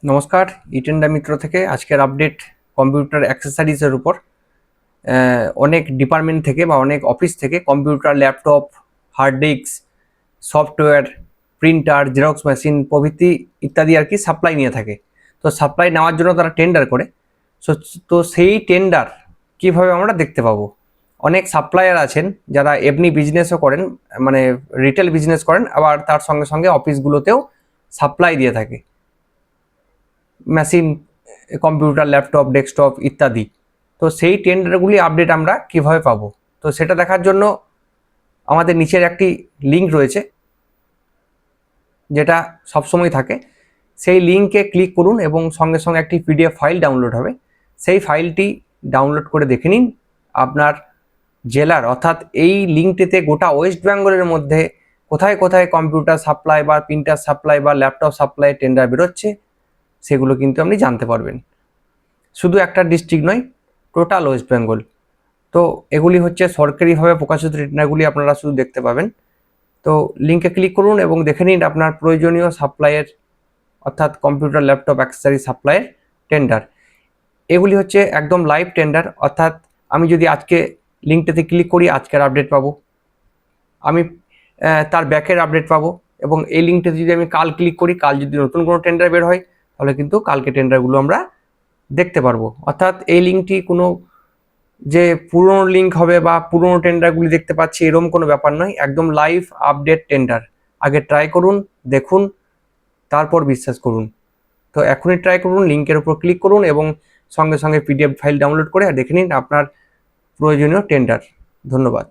নমস্কার, ইটেন্ডা মিত্র থেকে আজকের আপডেট কম্পিউটার অ্যাক্সেসরিজের উপর। অনেক ডিপার্টমেন্ট থেকে বা অনেক অফিস থেকে computer, laptop, hard disk, software, printer, xerox machine প্রভৃতি ইত্যাদি আর কি সাপ্লাই নিয়ে থাকে। তো সাপ্লাই নেওয়ার জন্য তারা টেন্ডার করে। তো সেই টেন্ডার কীভাবে আমরা দেখতে পাবো? অনেক সাপ্লায়ার আছেন যারা এমনি বিজনেসও করেন, মানে রিটেল বিজনেস করেন, আবার তার সঙ্গে সঙ্গে অফিসগুলোতেও সাপ্লাই দিয়ে থাকে মেশিন, কম্পিউটার, ল্যাপটপ, ডেস্কটপ ইত্যাদি। তো সেই টেন্ডারগুলি আপডেট আমরা কিভাবে পাবো? তো সেটা দেখার জন্য আমাদের নিচের একটি লিঙ্ক রয়েছে যেটা সবসময় থাকে। সেই লিঙ্কে ক্লিক করুন এবং সঙ্গে সঙ্গে একটি পিডিএফ ফাইল ডাউনলোড হবে। সেই ফাইলটি ডাউনলোড করে দেখে নিন আপনার জেলার, অর্থাৎ এই লিঙ্কটিতে গোটা ওয়েস্ট বেঙ্গলের মধ্যে কোথায় কোথায় কম্পিউটার সাপ্লাই বা প্রিন্টার সাপ্লাই বা ল্যাপটপ সাপ্লাই টেন্ডার বেরোচ্ছে, সেগুলো কিন্তু আপনি জানতে পারবেন। শুধু একটা ডিস্ট্রিক্ট নয়, টোটাল ওয়েস্ট বেঙ্গল। তো এগুলি হচ্ছে সরকারিভাবে প্রকাশিত টেন্ডারগুলি আপনারা শুধু দেখতে পাবেন। তো লিঙ্কে ক্লিক করুন এবং দেখে নিন আপনার প্রয়োজনীয় সাপ্লাইয়ের, অর্থাৎ কম্পিউটার, ল্যাপটপ, অ্যাক্সেসরি সাপ্লাইয়ের টেন্ডার। এগুলি হচ্ছে একদম লাইভ টেন্ডার, অর্থাৎ আমি যদি আজকে লিঙ্কটাতে ক্লিক করি আজকের আপডেট পাবো, আমি তার ব্যাকের আপডেট পাবো, এবং এই লিঙ্কটাতে যদি আমি কাল ক্লিক করি, কাল যদি নতুন কোনো টেন্ডার বের হয় তাহলে কিন্তু কালকে টেন্ডারগুলো আমরা দেখতে পারবো। অর্থাৎ এই লিঙ্কটি কোনো যে পুরনো লিঙ্ক হবে বা পুরনো টেন্ডারগুলি দেখতে পাচ্ছি এরকম কোনো ব্যাপার নয়, একদম লাইভ আপডেট টেন্ডার। আগে ট্রাই করুন, দেখুন, তারপর বিশ্বাস করুন। তো এখনই ট্রাই করুন, লিঙ্কের উপর ক্লিক করুন এবং সঙ্গে সঙ্গে পিডিএফ ফাইল ডাউনলোড করে দেখে নিন আপনার প্রয়োজনীয় টেন্ডার। ধন্যবাদ।